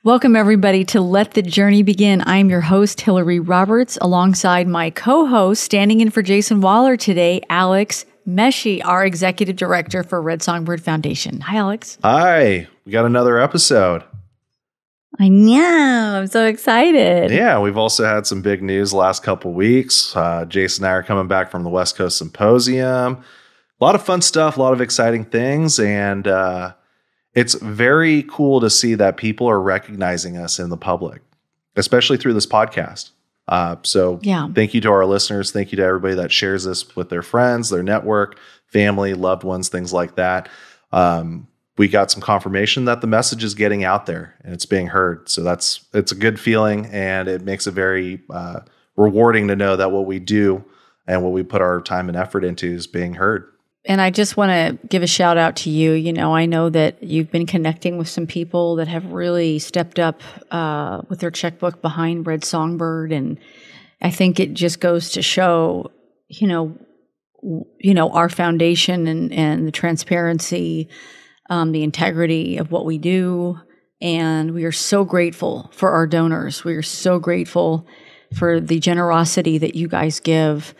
Welcome, everybody, to Let the Journey Begin. I'm your host, Hilary Roberts, alongside my co-host, standing in for Jason Waller today, Alex Meshi, our executive director for Red Songbird Foundation. Hi, Alex. Hi. We got another episode. I know. I'm so excited. Yeah, we've also had some big news the last couple weeks. Jason and I are coming back from the West Coast Symposium. A lot of fun stuff, a lot of exciting things, and it's very cool to see that people are recognizing us in the public, especially through this podcast. Thank you to our listeners. Thank you to everybody that shares this with their friends, their network, family, loved ones, things like that. We got some confirmation that the message is getting out there and it's being heard. So it's a good feeling, and it makes it very rewarding to know that what we do and what we put our time and effort into is being heard. And I just want to give a shout out to you. You know, I know that you've been connecting with some people that have really stepped up with their checkbook behind Red Songbird. And I think it just goes to show, you know, our foundation and the transparency, the integrity of what we do. And we are so grateful for our donors. We are so grateful for the generosity that you guys give.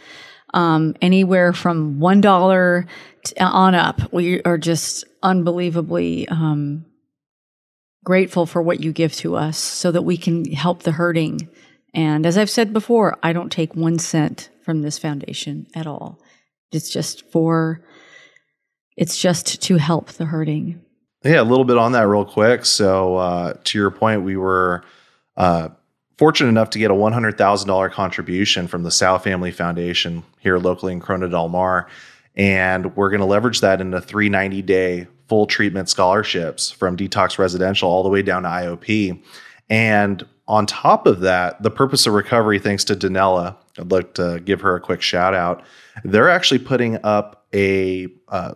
Anywhere from $1 on up. We are just unbelievably grateful for what you give to us so that we can help the hurting. And as I've said before, I don't take 1 cent from this foundation at all. It's just to help the hurting. Yeah, a little bit on that real quick. So to your point, we were fortunate enough to get a $100,000 contribution from the Sal Family Foundation here locally in Corona Del Mar. And we're going to leverage that into 3 90-day full treatment scholarships from detox residential all the way down to IOP. And on top of that, the Purpose of Recovery, thanks to Danella, I'd like to give her a quick shout out. They're actually putting up a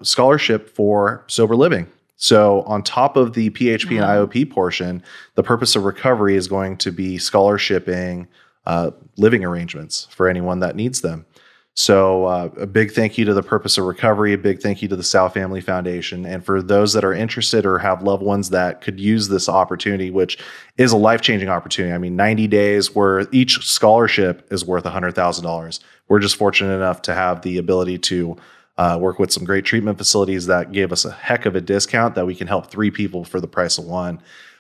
scholarship for sober living. So on top of the PHP and IOP portion, the Purpose of Recovery is going to be scholarshiping living arrangements for anyone that needs them. So a big thank you to the Purpose of Recovery, a big thank you to the Sal Family Foundation. And for those that are interested or have loved ones that could use this opportunity, which is a life-changing opportunity. I mean, 90 days where each scholarship is worth $100,000. We're just fortunate enough to have the ability to work with some great treatment facilities that gave us a heck of a discount that we can help 3 people for the price of 1.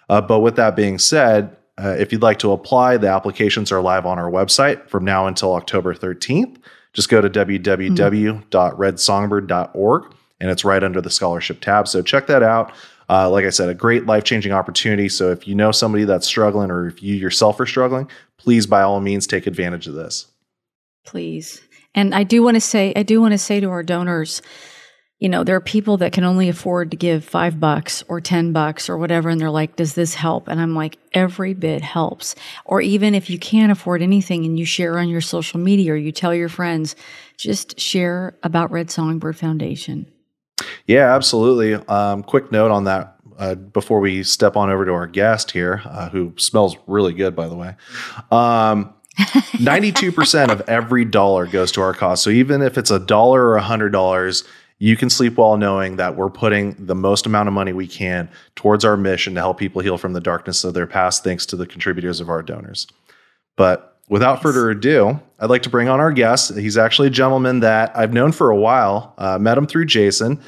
But with that being said, if you'd like to apply, the applications are live on our website from now until October 13th. Just go to www.redsongbird.org, and it's right under the scholarship tab. So check that out. Like I said, a great life-changing opportunity. So if you know somebody that's struggling, or if you yourself are struggling, please, by all means, take advantage of this. Please. And I do want to say to our donors, you know, there are people that can only afford to give $5 or $10 or whatever. And they're like, does this help? And I'm like, every bit helps. Or even if you can't afford anything and you share on your social media or you tell your friends, just share about Red Songbird Foundation. Yeah, absolutely. Quick note on that before we step on over to our guest here, who smells really good, by the way. 92% of every dollar goes to our cause. So even if it's $1 or $100, you can sleep well knowing that we're putting the most amount of money we can towards our mission to help people heal from the darkness of their past, thanks to the contributors of our donors. But without further ado, I'd like to bring on our guest. He's actually a gentleman that I've known for a while, met him through Jason.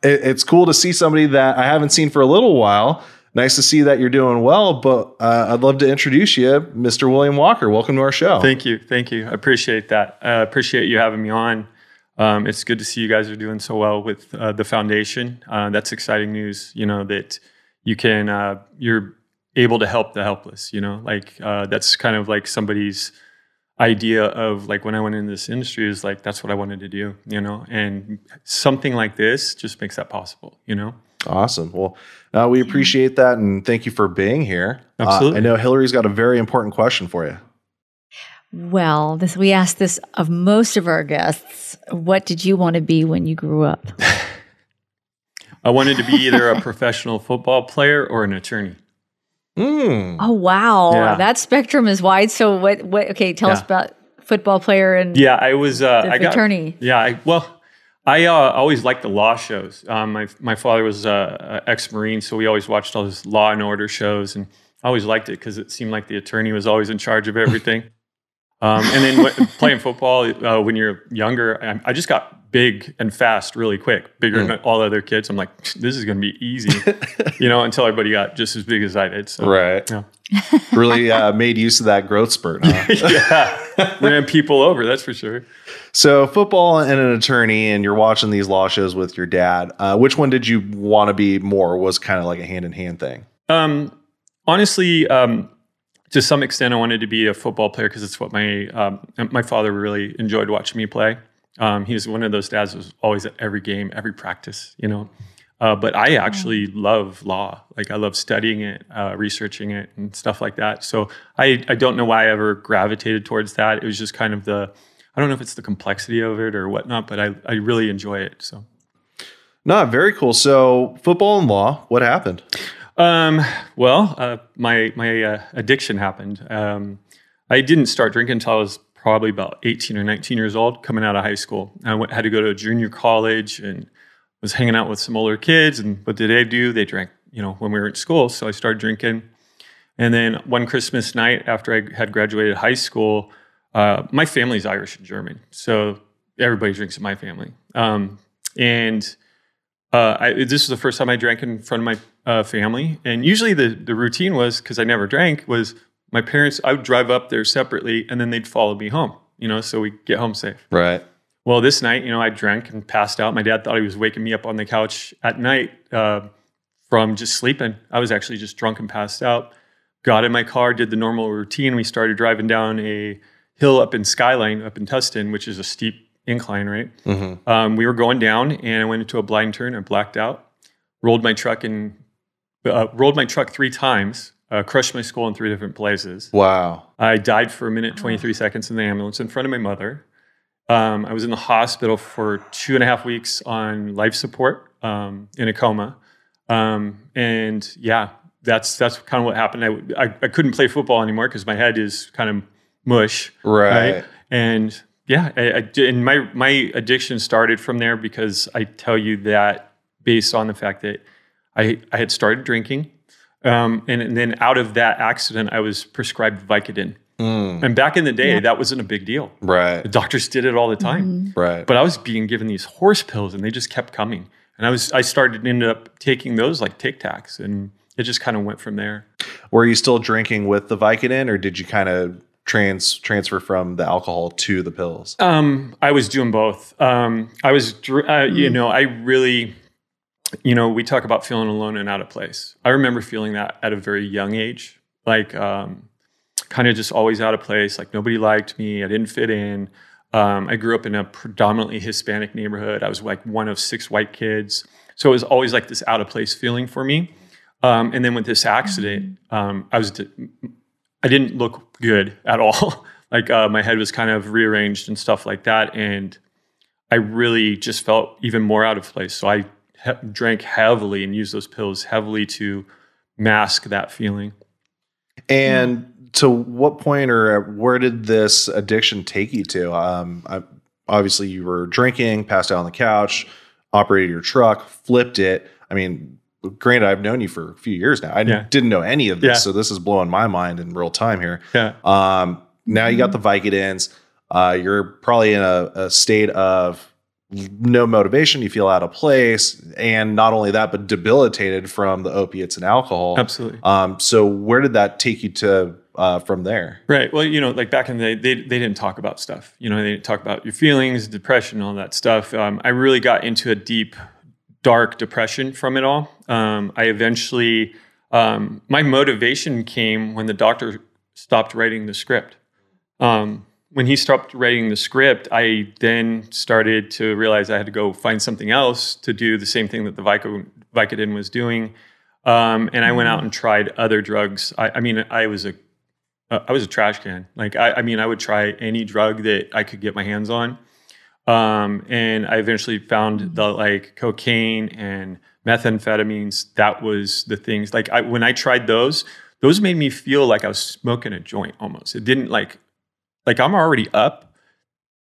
It's cool to see somebody that I haven't seen for a little while. Nice to see that you're doing well, but I'd love to introduce you, Mr. William Walker. Welcome to our show. Thank you. I appreciate that. I appreciate you having me on. It's good to see you guys are doing so well with the foundation. That's exciting news, you know, that you can, you're able to help the helpless, you know, like that's kind of like somebody's idea of like when I went into this industry is like, that's what I wanted to do, you know, and something like this just makes that possible, you know? Awesome. Well, we appreciate that. And thank you for being here. Absolutely. I know Hilary's got a very important question for you. Well, we asked this of most of our guests. What did you want to be when you grew up? I wanted to be either a professional football player or an attorney. Oh, wow. Yeah. That spectrum is wide. So what okay, tell us about football player and I was attorney. I always liked the law shows. My father was ex-Marine, so we always watched all those Law and Order shows. And I always liked it because it seemed like the attorney was always in charge of everything. And then playing football when you're younger, I just got big and fast really quick, bigger than all other kids. I'm like, this is going to be easy, until everybody got just as big as I did. So, right. Yeah. Really made use of that growth spurt, huh? Yeah. Ran people over, that's for sure. So football and an attorney, and you're watching these law shows with your dad. Which one did you want to be more? Was kind of like a hand-in-hand thing? Honestly, to some extent, I wanted to be a football player because it's what my father really enjoyed watching me play. He was one of those dads who was always at every game, every practice, But I actually love law. Like I love studying it, researching it, and stuff like that. So I don't know why I ever gravitated towards that. It was just kind of I don't know if it's the complexity of it or whatnot, but I really enjoy it. So. No, very cool. So football and law, what happened? My addiction happened. I didn't start drinking until I was probably about 18 or 19 years old, coming out of high school. I had to go to a junior college and was hanging out with some older kids. And what did they do? They drank, when we were in school. So I started drinking. And then one Christmas night after I had graduated high school, my family's Irish and German. So everybody drinks in my family. This was the first time I drank in front of my family. And usually the routine was, because I never drank, was my parents, I would drive up there separately and then they'd follow me home, so we'd get home safe. Right. Well, this night, I drank and passed out. My dad thought he was waking me up on the couch at night from just sleeping. I was actually just drunk and passed out. Got in my car, did the normal routine. We started driving down a hill up in Skyline, up in Tustin, which is a steep incline, right? Mm-hmm. We were going down and I went into a blind turn. I blacked out, rolled my truck 3 times, crushed my skull in 3 different places. Wow. I died for 1 minute, 23 seconds in the ambulance in front of my mother. I was in the hospital for 2.5 weeks on life support in a coma. And yeah, that's kind of what happened. I couldn't play football anymore because my head is kind of mush. Right. And yeah, and my addiction started from there because I tell you that based on the fact that I had started drinking. And then out of that accident, I was prescribed Vicodin. And back in the day, that wasn't a big deal. Right. The doctors did it all the time. Mm-hmm. Right. But I was being given these horse pills and they just kept coming. And I ended up taking those like Tic Tacs, and it just kind of went from there. Were you still drinking with the Vicodin, or did you kind of transfer from the alcohol to the pills? I was doing both. I really, we talk about feeling alone and out of place. I remember feeling that at a very young age, like kind of just always out of place. Like nobody liked me. I didn't fit in. I grew up in a predominantly Hispanic neighborhood. I was like one of 6 white kids. So it was always like this out of place feeling for me. And then with this accident, I didn't look good at all. Like my head was kind of rearranged and stuff like that. And I really just felt even more out of place. So I drank heavily and used those pills heavily to mask that feeling. And to what point or where did this addiction take you to? Obviously, you were drinking, passed out on the couch, operated your truck, flipped it. I mean, granted, I've known you for a few years now. I didn't know any of this, so this is blowing my mind in real time here. Yeah. Now you got the Vicodins. You're probably in a state of no motivation. You feel out of place, and not only that, but debilitated from the opiates and alcohol. Absolutely. So where did that take you to from there? Right. Well, like back in the day, they didn't talk about stuff. They didn't talk about your feelings, depression, all that stuff. I really got into a deep, dark depression from it all. I eventually, my motivation came when the doctor stopped writing the script. When he stopped writing the script, I then started to realize I had to go find something else to do the same thing that the Vicodin was doing. And I went out and tried other drugs. I was a trash can. Like, I would try any drug that I could get my hands on. And I eventually found the cocaine and methamphetamines. That was the things. When I tried those made me feel like I was smoking a joint almost. It didn't like I'm already up.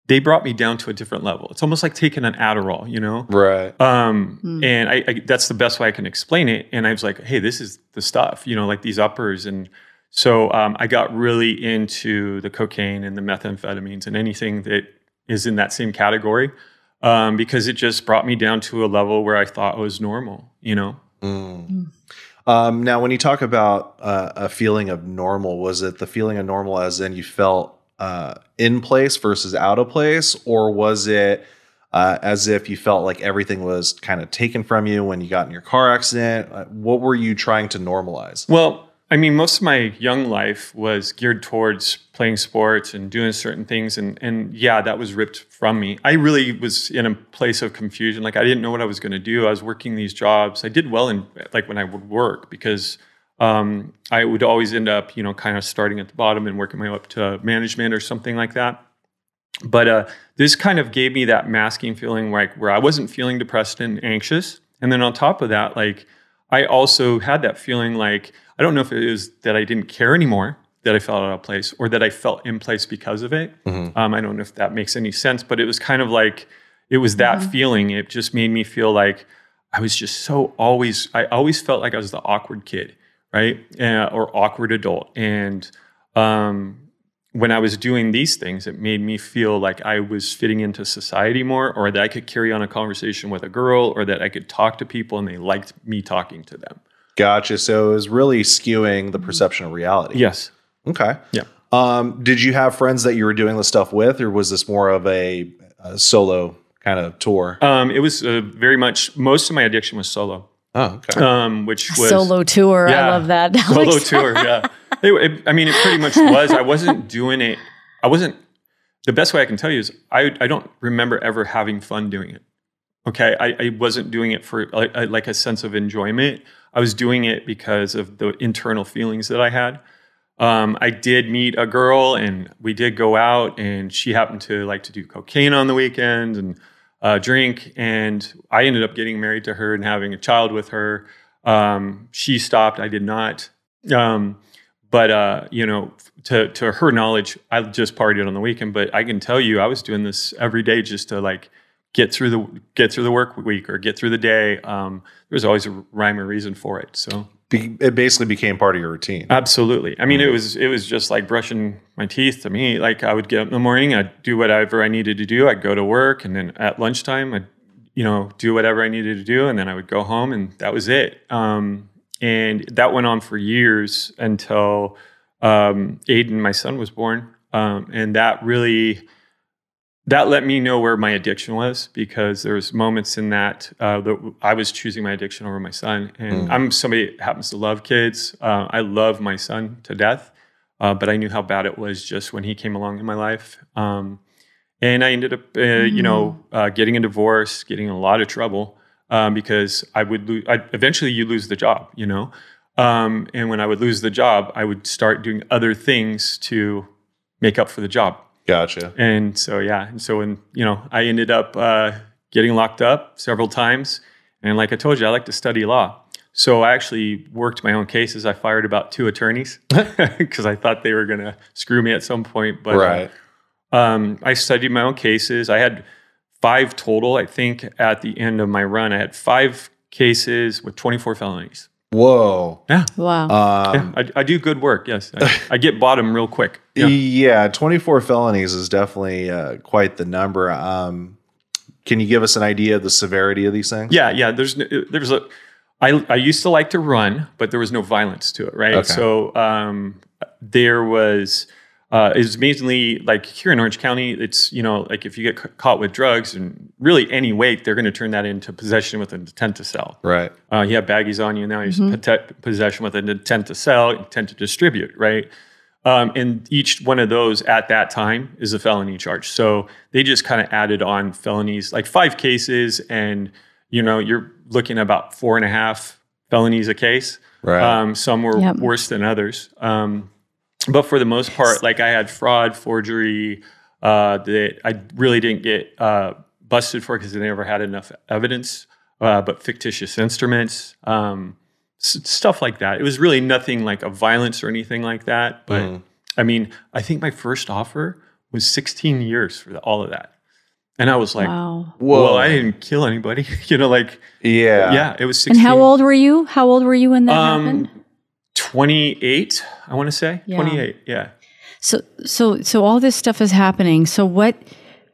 they brought me down to a different level. It's almost like taking an Adderall, you know? Right. And I that's the best way I can explain it. And I was like, hey, this is the stuff, you know, like these uppers. And so I got really into the cocaine and the methamphetamines and anything that is in that same category, because it just brought me down to a level where I thought was normal, you know? Now, when you talk about a feeling of normal, was it the feeling of normal as in you felt in place versus out of place, or was it as if you felt like everything was kind of taken from you when you got in your car accident? What were you trying to normalize? Well, I mean, most of my young life was geared towards playing sports and doing certain things. And yeah, that was ripped from me. I really was in a place of confusion. Like, I didn't know what I was going to do. I was working these jobs. I did well in, like, when I would work, because I would always end up, you know, kind of starting at the bottom and working my way up to management or something like that. But this kind of gave me that masking feeling, like, where I wasn't feeling depressed and anxious. And then on top of that, like, I also had that feeling like, I don't know if it is that I didn't care anymore, that I felt out of place, or that I felt in place because of it. I don't know if that makes any sense, but it was kind of like, it was that feeling. It just made me feel like I was just I always felt like I was the awkward kid, right? Or awkward adult. And when I was doing these things, it made me feel like I was fitting into society more, or that I could carry on a conversation with a girl, or that I could talk to people and they liked me talking to them. Gotcha. So it was really skewing the perception of reality. Yes. Okay. Yeah. Did you have friends that you were doing this stuff with, or was this more of a solo kind of tour? It was very much, most of my addiction was solo. Oh, okay. Which was solo tour. Yeah, I love that. Solo tour. Yeah. I mean, it pretty much was. I wasn't doing it. The best way I can tell you is I don't remember ever having fun doing it. Okay. I wasn't doing it for like a sense of enjoyment. I was doing it because of the internal feelings that I had. I did meet a girl and we did go out, and she happened to like to do cocaine on the weekends and drink. And I ended up getting married to her and having a child with her. She stopped. I did not. But you know, to her knowledge, I just partied on the weekend. But I can tell you, I was doing this every day just to like get through the work week or get through the day. There was always a rhyme or reason for it. So it basically became part of your routine. Absolutely. I mean, it was just like brushing my teeth to me. Like, I would get up in the morning, I'd do whatever I needed to do. I'd go to work, and then at lunchtime, I'd, you know, do whatever I needed to do. And then I would go home, and that was it. And that went on for years until Aiden, my son, was born. And that let me know where my addiction was, because there was moments in that I was choosing my addiction over my son. And I'm somebody that happens to love kids. I love my son to death, but I knew how bad it was just when he came along in my life. And I ended up, getting a divorce, getting in a lot of trouble, because I would eventually you lose the job, you know? And when I would lose the job, I would start doing other things to make up for the job. Gotcha. And so, yeah. And so when, you know, I ended up getting locked up several times. And like I told you, I like to study law. So I actually worked my own cases. I fired about 2 attorneys because I thought they were going to screw me at some point. But right. I studied my own cases. I had 5 total. I think at the end of my run, I had 5 cases with 24 felonies. Whoa. Yeah. Wow. Yeah, I do good work. Yes. I get bottom real quick. Yeah. 24 felonies is definitely quite the number. Can you give us an idea of the severity of these things? Yeah. I used to like to run, but there was no violence to it. Right. Okay. So, there was, it was mainly like here in Orange County, it's, you know, like if you get caught with drugs and really any weight, they're going to turn that into possession with an intent to sell. Right. You have baggies on you now, you're possession with an intent to sell, intent to distribute, right? And each one of those at that time is a felony charge. So they just kind of added on felonies, like 5 cases, and, you know, you're looking at about 4.5 felonies a case. Right. Some were worse than others. But for the most part, like I had fraud, forgery, that I really didn't get busted for because they never had enough evidence, but fictitious instruments, stuff like that. It was really nothing like a violence or anything like that. But I mean, I think my first offer was 16 years for all of that. And I was like, wow. Whoa. well, I didn't kill anybody. Yeah. It was 16. And how old were you? How old were you when that happened? 28, I want to say. Yeah. 28, yeah. So all this stuff is happening. So what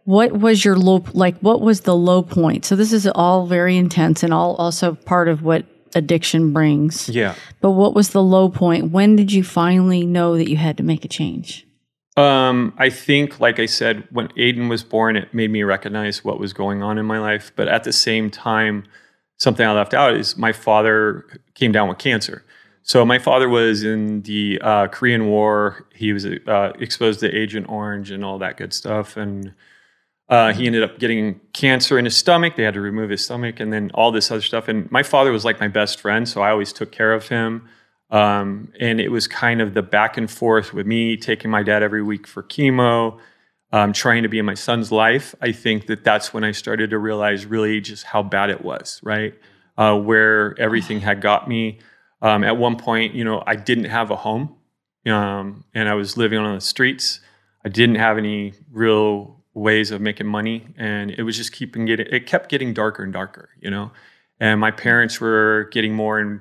was your low, like, what was the low point? So this is all very intense and all also part of what addiction brings. Yeah. But what was the low point? When did you finally know that you had to make a change? I think, like I said, when Aiden was born, it made me recognize what was going on in my life. But at the same time, something I left out is my father came down with cancer. So my father was in the Korean War. He was exposed to Agent Orange and all that good stuff. And he ended up getting cancer in his stomach. They had to remove his stomach and then all this other stuff. And my father was like my best friend, so I always took care of him. And it was kind of the back and forth with me taking my dad every week for chemo, trying to be in my son's life. I think that's when I started to realize really just how bad it was, right? Where everything had got me. At one point, I didn't have a home, and I was living on the streets. I didn't have any real ways of making money, and it was just it kept getting darker and darker, and my parents were getting more and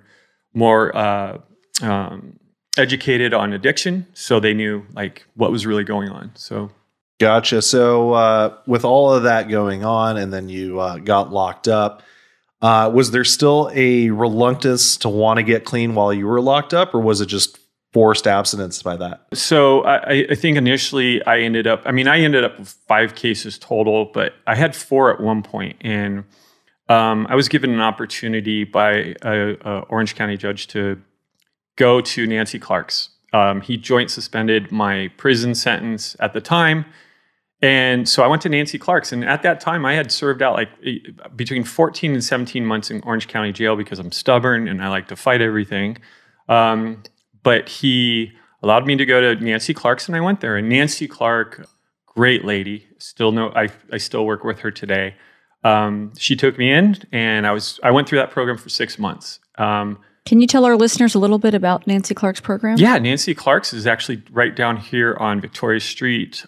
more educated on addiction, so they knew like what was really going on. So Gotcha. So with all of that going on, and then you got locked up, was there still a reluctance to want to get clean while you were locked up, or was it just forced abstinence by that? So I think initially I ended up with 5 cases total, but I had 4 at one point. And I was given an opportunity by a Orange County judge to go to Nancy Clark's. He joint suspended my prison sentence at the time. And so I went to Nancy Clark's, and at that time I had served out like between 14 and 17 months in Orange County jail because I'm stubborn and I like to fight everything. But he allowed me to go to Nancy Clark's, and I went there. And Nancy Clark, great lady, I still work with her today. She took me in, and I went through that program for 6 months. Can you tell our listeners a little bit about Nancy Clark's program? Yeah, Nancy Clark's is actually right down here on Victoria Street.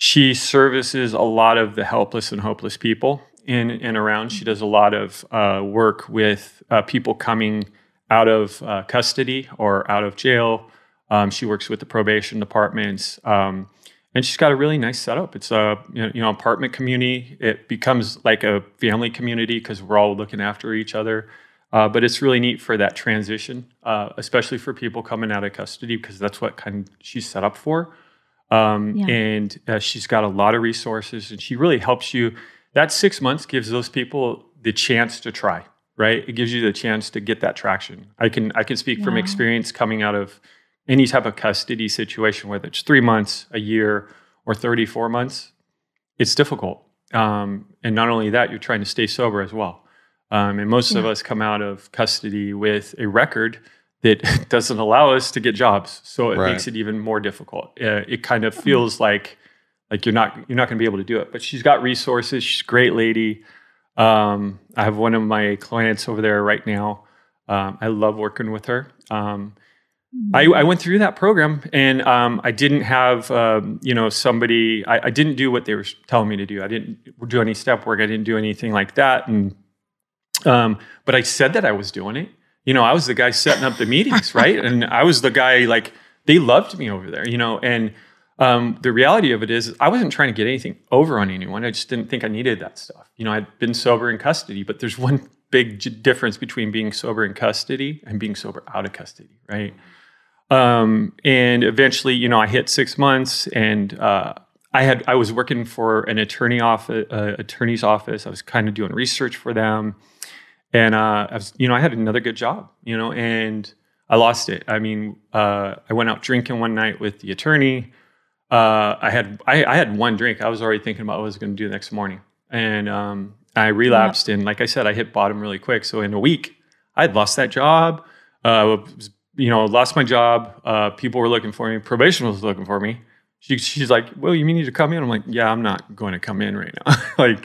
She services a lot of the helpless and hopeless people in and around. She does a lot of work with people coming out of custody or out of jail. She works with the probation departments, and she's got a really nice setup. It's a apartment community. It becomes like a family community because we're all looking after each other. But it's really neat for that transition, especially for people coming out of custody, because that's what she's set up for. And she's got a lot of resources, and she really helps you. That 6 months gives those people the chance to try, right? It gives you the chance to get that traction. I can speak from experience coming out of any type of custody situation, whether it's 3 months, a year, or 34 months. It's difficult. And not only that, you're trying to stay sober as well. And most of us come out of custody with a record that doesn't allow us to get jobs. So it makes it even more difficult. It kind of feels like you're not going to be able to do it. But she's got resources. She's a great lady. I have one of my clients over there right now. I love working with her. I went through that program, and I didn't have somebody. I didn't do what they were telling me to do. I didn't do any step work. I didn't do anything like that. And but I said that I was doing it. I was the guy setting up the meetings, right? And I was the guy, like, they loved me over there, and the reality of it is I wasn't trying to get anything over on anyone. I just didn't think I needed that stuff. I'd been sober in custody, but there's one big difference between being sober in custody and being sober out of custody, right? And eventually, I hit 6 months, and I was working for an attorney's office. I was kind of doing research for them. And I had another good job, and I lost it. I went out drinking one night with the attorney. I had one drink. I was already thinking about what I was going to do the next morning. And I relapsed. And like I said, I hit bottom really quick. So in a week, I had lost that job, lost my job. People were looking for me. Probation was looking for me. She's like, well, you mean you need to come in? I'm like, yeah, I'm not going to come in right now.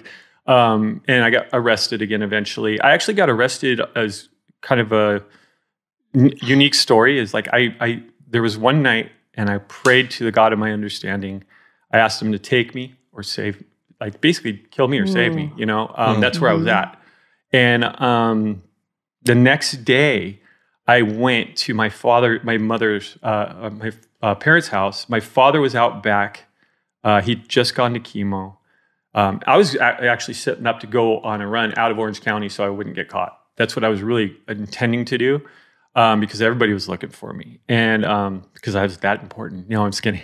And I got arrested again eventually. I actually got arrested as kind of a unique story. Is like there was one night, and I prayed to the God of my understanding. I asked him to take me or save, like basically kill me or save me, you know? That's where I was at. And the next day, I went to my mother's, my parents' house. My father was out back. He'd just gone to chemo. I was actually setting up to go on a run out of Orange County so I wouldn't get caught. That's what I was really intending to do, because everybody was looking for me. And because I was that important. No, I'm just kidding.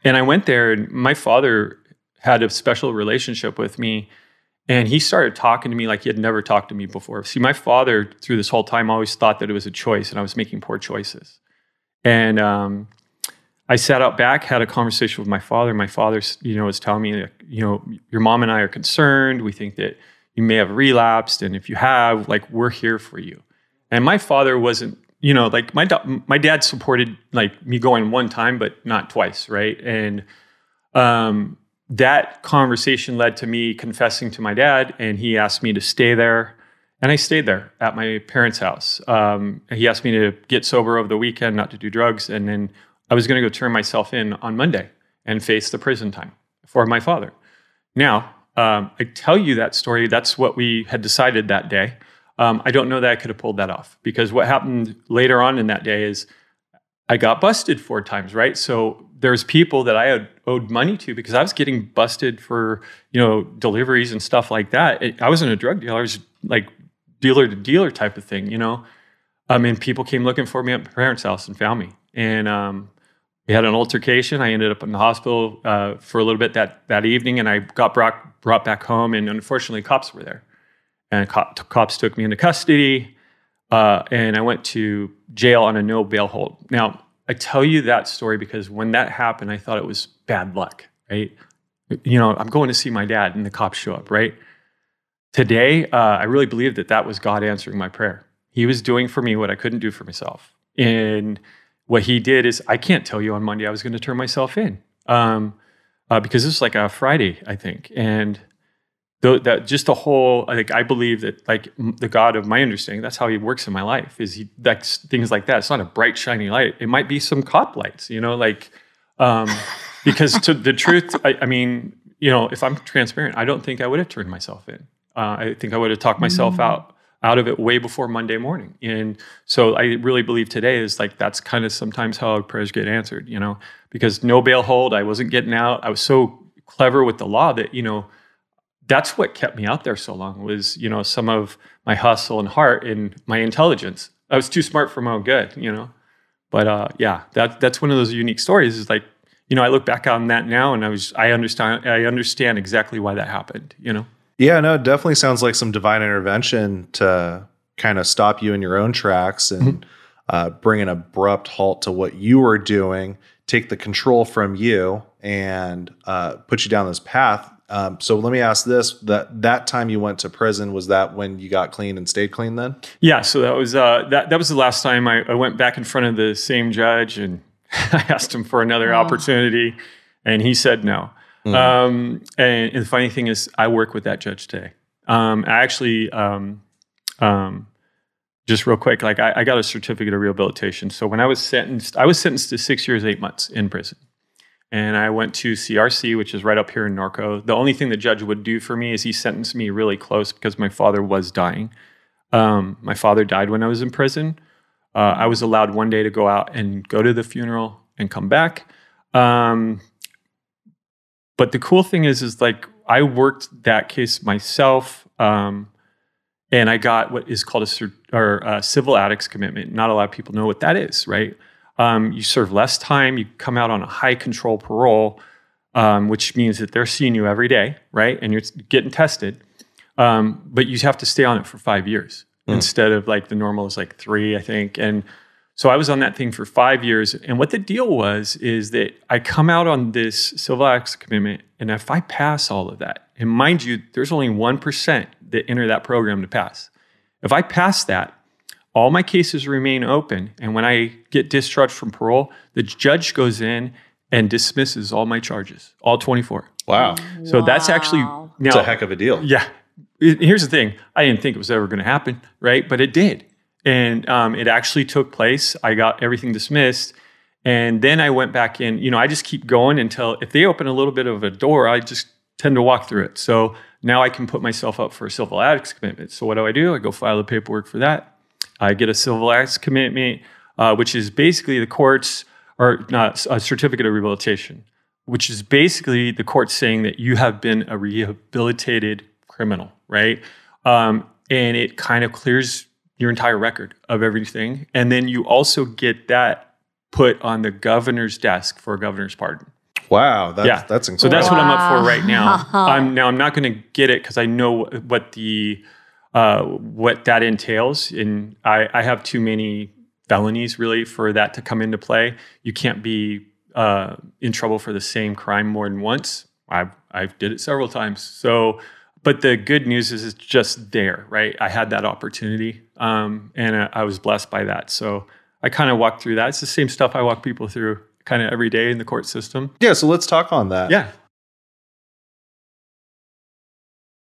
And I went there, and my father had a special relationship with me, and he started talking to me like he had never talked to me before. See, my father, through this whole time, always thought that it was a choice, and I was making poor choices. And I sat out back, had a conversation with my father. My father, was telling me, your mom and I are concerned. We think that you may have relapsed, and if you have, like, we're here for you. And my father wasn't, like my dad supported like me going one time, but not twice, right? And that conversation led to me confessing to my dad, and he asked me to stay there. And I stayed there at my parents' house. He asked me to get sober over the weekend, not to do drugs. And then I was going to go turn myself in on Monday and face the prison time for my father. Now, I tell you that story. That's what we had decided that day. I don't know that I could have pulled that off, because what happened later on in that day is I got busted 4 times, right? So there's people that I had owed money to because I was getting busted for, deliveries and stuff like that. I wasn't a drug dealer. I was like dealer to dealer type of thing, and people came looking for me at my parents' house and found me. And we had an altercation. I ended up in the hospital for a little bit that evening, and I got brought back home, and unfortunately cops were there. And cops took me into custody, and I went to jail on a no bail hold. Now, I tell you that story because when that happened, I thought it was bad luck, right? I'm going to see my dad, and the cops show up, right? Today, I really believe that was God answering my prayer. He was doing for me what I couldn't do for myself. And what he did is, I can't tell you on Monday I was going to turn myself in, because this was like a Friday, I think. And that just the whole, I believe that like the God of my understanding, that's how he works in my life, is he, that's things like that. It's not a bright, shiny light. It might be some cop lights, because to the truth, I mean, if I'm transparent, I don't think I would have turned myself in. I think I would have talked myself out of it way before Monday morning. And so I really believe today is like, that's kind of sometimes how our prayers get answered, because no bail hold, I wasn't getting out. I was so clever with the law that, that's what kept me out there so long was, some of my hustle and heart and my intelligence. I was too smart for my own good, But that's one of those unique stories is like, I look back on that now and I understand exactly why that happened, Yeah, no, it definitely sounds like some divine intervention to kind of stop you in your own tracks and bring an abrupt halt to what you were doing, take the control from you and put you down this path. So let me ask this, that time you went to prison, was that when you got clean and stayed clean then? Yeah. So that was, that was the last time I went back in front of the same judge and I asked him for another opportunity and he said no. And the funny thing is I work with that judge today. I actually, just real quick, like I got a certificate of rehabilitation. So when I was sentenced to 6 years, 8 months in prison. And I went to CRC, which is right up here in Norco. The only thing the judge would do for me is he sentenced me really close because my father was dying. My father died when I was in prison. I was allowed one day to go out and go to the funeral and come back. But the cool thing is like I worked that case myself, and I got what is called a civil addicts commitment. Not a lot of people know what that is, right? You serve less time, you come out on a high control parole, which means that they're seeing you every day, right? And you're getting tested. But you have to stay on it for 5 years instead of like the normal is like 3, I think. And so I was on that thing for 5 years. And what the deal was is that I come out on this civil acts commitment. And if I pass all of that, and mind you, there's only 1% that enter that program to pass. If I pass that, all my cases remain open. And when I get discharged from parole, the judge goes in and dismisses all my charges, all 24. Wow. So that's actually... It's a heck of a deal. Yeah. Here's the thing. I didn't think it was ever going to happen, right? But it did. And it actually took place. I got everything dismissed. And then I went back in, I just keep going until if they open a little bit of a door, I just tend to walk through it. So now I can put myself up for a civil acts commitment. So what do? I go file the paperwork for that. I get a civil acts commitment, which is basically the courts, or not a certificate of rehabilitation, which is basically the court saying that you have been a rehabilitated criminal, right? And it kind of clears your entire record of everything. And then you also get that put on the governor's desk for a governor's pardon. Wow, that's incredible. So that's what I'm up for right now. I'm not going to get it because I know what that entails, and I have too many felonies really for that to come into play. You can't be in trouble for the same crime more than once. I've did it several times. So, but the good news is it's just there, right? I had that opportunity, and I was blessed by that. So I kind of walked through that. It's the same stuff I walk people through kind of every day in the court system. Yeah, so let's talk on that. Yeah.